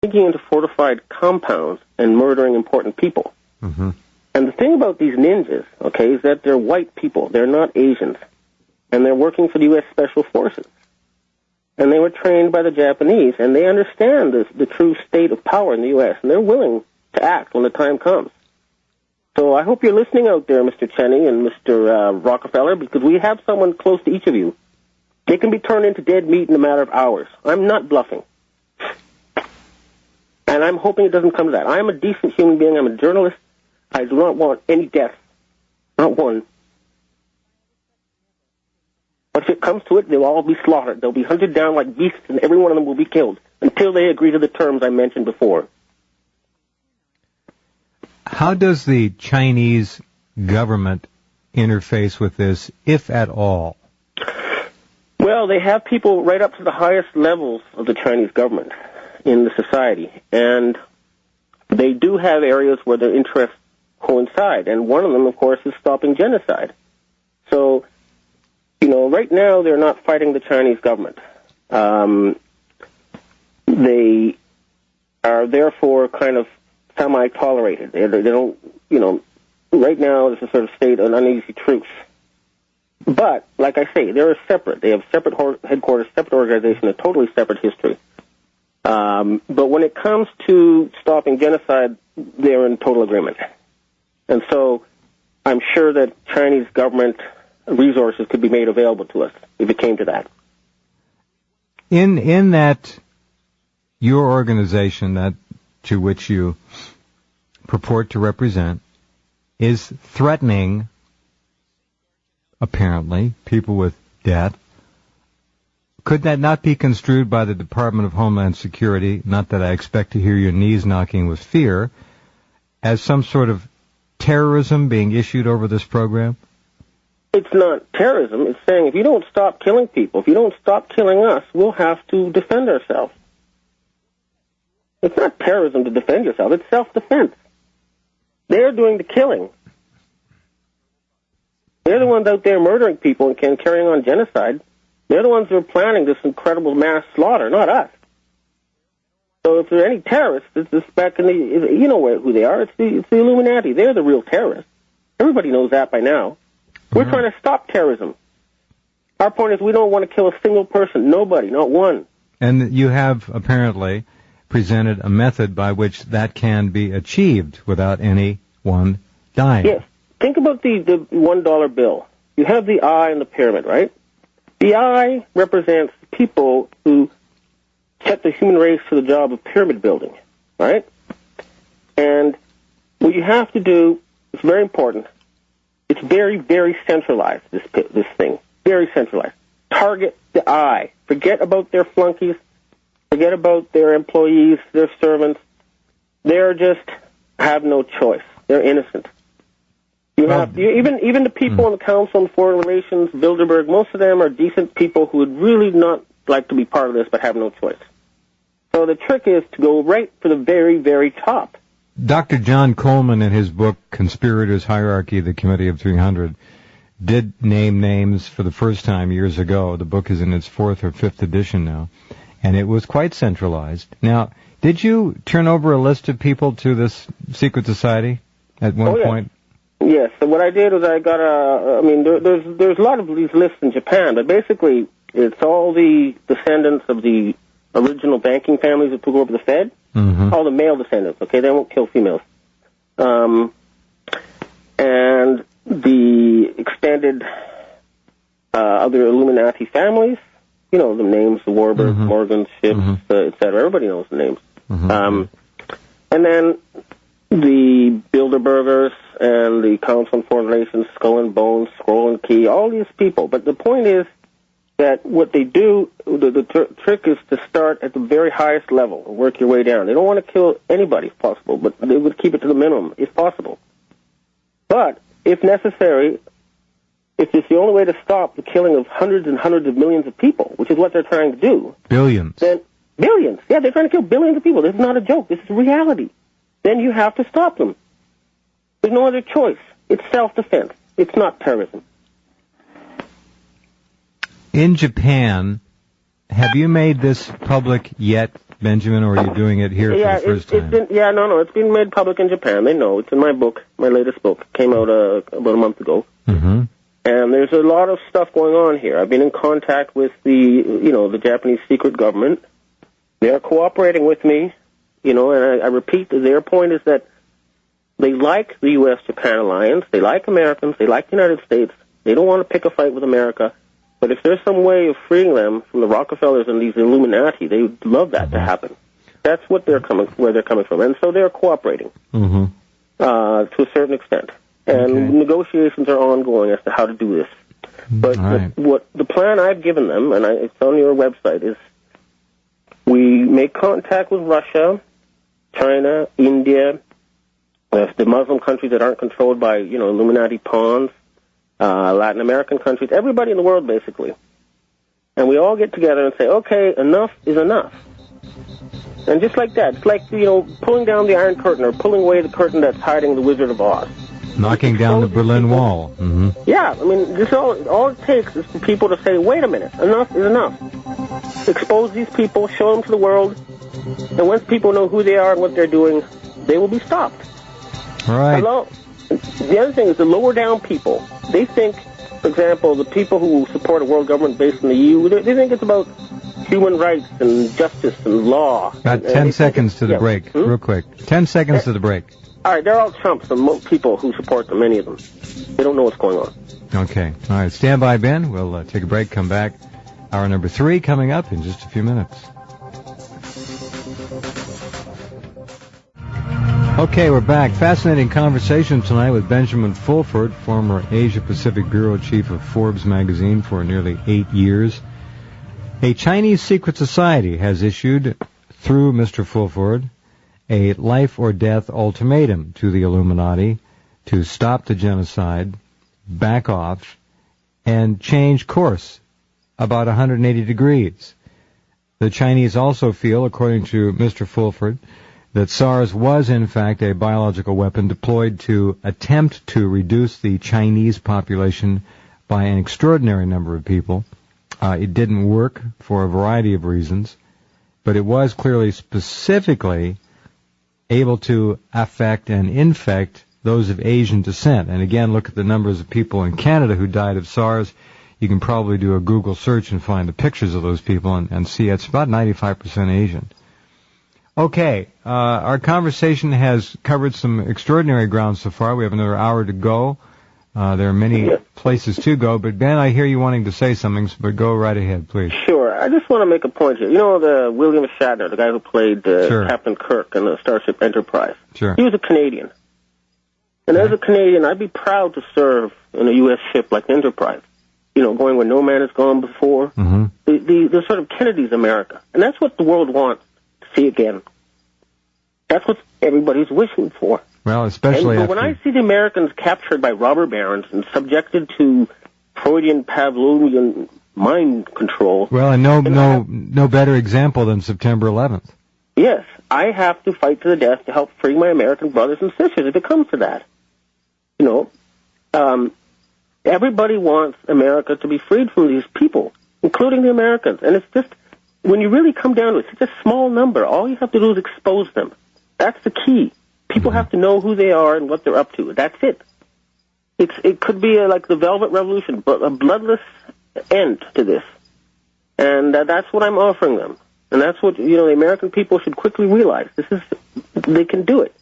sneaking into fortified compounds and murdering important people. Mm-hmm. And the thing about these ninjas, okay, is that they're white people. They're not Asians. And they're working for the U.S. Special Forces. And they were trained by the Japanese, and they understand the true state of power in the U.S., and they're willing to act when the time comes. So I hope you're listening out there, Mr. Cheney and Mr. Rockefeller, because we have someone close to each of you. They can be turned into dead meat in a matter of hours. I'm not bluffing. And I'm hoping it doesn't come to that. I'm a decent human being. I'm a journalist. I do not want any deaths. Not one. But if it comes to it, they'll all be slaughtered. They'll be hunted down like beasts, and every one of them will be killed until they agree to the terms I mentioned before. How does the Chinese government interface with this, if at all? Well, they have people right up to the highest levels of the Chinese government in the society, and they do have areas where their interests coincide, and one of them, of course, is stopping genocide. So, right now they're not fighting the Chinese government. They are therefore kind of semi-tolerated. They don't, right now there's a sort of state of uneasy truce. But, like I say, they're separate. They have separate headquarters, separate organization, a totally separate history. But when it comes to stopping genocide, they're in total agreement. And so I'm sure that Chinese government resources could be made available to us if it came to that. In that, your organization, that to which you purport to represent, is threatening, apparently, people with death. Could that not be construed by the Department of Homeland Security, not that I expect to hear your knees knocking with fear, as some sort of terrorism being issued over this program? It's not terrorism. It's saying if you don't stop killing people, if you don't stop killing us, we'll have to defend ourselves. It's not terrorism to defend yourself. It's self-defense. They're doing the killing. They're the ones out there murdering people and carrying on genocide. They're the ones who are planning this incredible mass slaughter, not us. So if there are any terrorists, it's this back in the, who they are. It's the Illuminati. They're the real terrorists. Everybody knows that by now. We're trying to stop terrorism. Our point is we don't want to kill a single person. Nobody, not one. And you have apparently presented a method by which that can be achieved without anyone dying. Yes. Think about the $1 bill. You have the eye in the pyramid, right? The eye represents people who set the human race to the job of pyramid building, right? And what you have to do, it's very important, it's very, very centralized, this thing. Very centralized. Target the eye. Forget about their flunkies. Forget about their employees, their servants. They're just have no choice. They're innocent. Even the people on the Council on Foreign Relations, Bilderberg, most of them are decent people who would really not like to be part of this but have no choice. So the trick is to go right for the very, very top. Dr. John Coleman, in his book, Conspirators' Hierarchy, the Committee of 300, did name names for the first time years ago. The book is in its 4th or 5th edition now, and it was quite centralized. Now, did you turn over a list of people to this secret society at one point? Yes. So what I did was I got there's a lot of these lists in Japan, but basically it's all the descendants of the original banking families that took over the Fed. Mm-hmm. All the male descendants, okay? They won't kill females. And the extended other Illuminati families, the names, the Warburg, Morgan, Ships, etc. Everybody knows the names. And then the Bilderbergers and the Council on Foreign Relations, Skull and Bones, Scroll and Key, all these people. But the point is that what they do, the trick is to start at the very highest level and work your way down. They don't want to kill anybody if possible, but they would keep it to the minimum if possible. But if necessary, if it's the only way to stop the killing of hundreds and hundreds of millions of people, which is what they're trying to do. Billions. Then billions. Yeah, they're trying to kill billions of people. This is not a joke. This is reality. Then you have to stop them. There's no other choice. It's self-defense. It's not terrorism. In Japan, Have you made this public yet, Benjamin, or are you doing it here for the first time? It's been made public in Japan. They know. It's in my book, my latest book. It came out about a month ago. Mm-hmm. And there's a lot of stuff going on here. I've been in contact with the Japanese secret government. They're cooperating with me, and I repeat, their point is that they like the U.S.-Japan alliance. They like Americans. They like the United States. They don't want to pick a fight with America. But if there's some way of freeing them from the Rockefellers and these Illuminati, they would love that to happen. That's where they're coming from. And so they're cooperating to a certain extent. And negotiations are ongoing as to how to do this. But what the plan I've given them, and it's on your website, is we make contact with Russia, China, India, the Muslim countries that aren't controlled by, Illuminati pawns, Latin American countries, everybody in the world, basically. And we all get together and say, okay, enough is enough. And just like that, it's like, pulling down the Iron Curtain or pulling away the curtain that's hiding the Wizard of Oz. Knocking down the Berlin Wall. Mm-hmm. Yeah, this all it takes is for people to say, wait a minute, enough is enough. Expose these people, show them to the world, and once people know who they are and what they're doing, they will be stopped. All right. The other thing is the lower down people. They think, for example, the people who support a world government based in the EU, they think it's about human rights and justice and law. Got 10 seconds to the break, real quick. 10 seconds to the break. All right, they're all chumps, the people who support them, many of them. They don't know what's going on. Okay. All right, stand by, Ben. We'll take a break, come back. Hour number 3 coming up in just a few minutes. Okay, we're back. Fascinating conversation tonight with Benjamin Fulford, former Asia-Pacific Bureau Chief of Forbes magazine for nearly 8 years. A Chinese secret society has issued, through Mr. Fulford, a life-or-death ultimatum to the Illuminati to stop the genocide, back off, and change course about 180 degrees. The Chinese also feel, according to Mr. Fulford, that SARS was, in fact, a biological weapon deployed to attempt to reduce the Chinese population by an extraordinary number of people. It didn't work for a variety of reasons, but it was clearly specifically able to affect and infect those of Asian descent. And again, look at the numbers of people in Canada who died of SARS. You can probably do a Google search and find the pictures of those people and see it's about 95% Asian. Okay, our conversation has covered some extraordinary ground so far. We have another hour to go. There are many places to go, but Ben, I hear you wanting to say something, but go right ahead, please. Sure. I just want to make a point here. The William Shatner, the guy who played Captain Kirk in the Starship Enterprise. Sure. He was a Canadian. And as a Canadian, I'd be proud to serve in a U.S. ship like Enterprise. Going where no man has gone before. Mm-hmm. The sort of Kennedy's America. And that's what the world wants to see again. That's what everybody's wishing for. Well, especially when I see the Americans captured by robber barons and subjected to Freudian Pavlovian mind control. Well, and no better example than September 11th. Yes, I have to fight to the death to help free my American brothers and sisters if it comes to that. Everybody wants America to be freed from these people, including the Americans. And it's just, when you really come down to it, it's such a small number. All you have to do is expose them. That's the key. People have to know who they are and what they're up to. That's it. It could be like the Velvet Revolution, but a bloodless end to this. And that's what I'm offering them. And that's what, the American people should quickly realize. They can do it.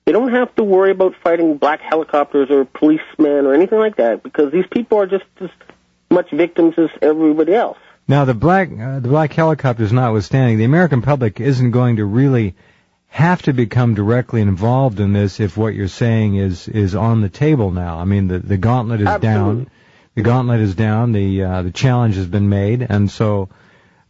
They don't have to worry about fighting black helicopters or policemen or anything like that, because these people are just as much victims as everybody else. Now, the black helicopters notwithstanding, the American public isn't going to really have to become directly involved in this if what you're saying is on the table now. I mean, the gauntlet is down. The gauntlet is down. The challenge has been made, and so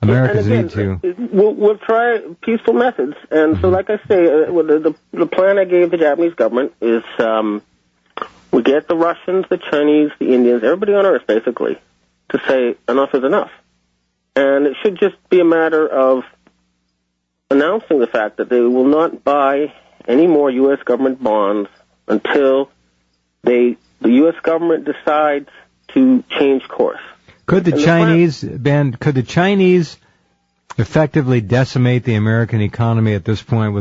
Americans need to. We'll try peaceful methods, and so, like I say, the plan I gave the Japanese government is we get the Russians, the Chinese, the Indians, everybody on Earth, basically, to say enough is enough, and it should just be a matter of announcing the fact that they will not buy any more U.S. government bonds until the U.S. government decides to change course. Could the Chinese effectively decimate the American economy at this point with